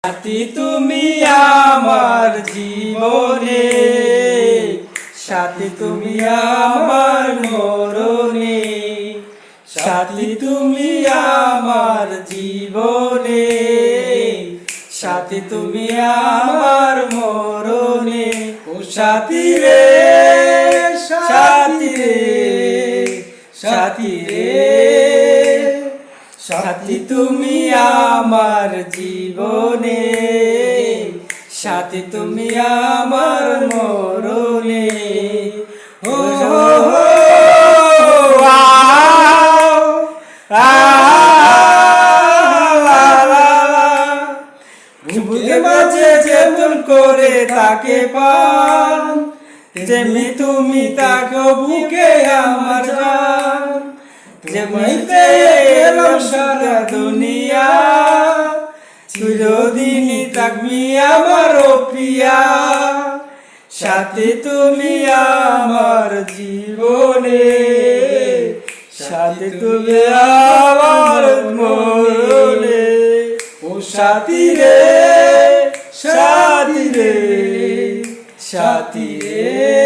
সাথী তুমি আমার জীবনে, সাথী তুমি আমার মরণে, সাথী তুমি আমার জীবনে, সাথী তুমি আমার মরণে। ও সাথী রে, সাথী রে, সাথী রে, সাথী তুমি আমার জীবনে, সাথী তুমি আমার মরণে। ও বুকের মাঝে যেমন করে তাকে পান, যেমনি তুমি তাকে বুকে আমার জান। যেমনিতে এলাম সারা দুনিয়া, চিরদিনই থাকবি আমার প্রিয়া। সাথী তুমি আমার জীবনে, সাথী তুমি আমার মরণে। ও সাথী রে, সাথী রে, সাথী রে।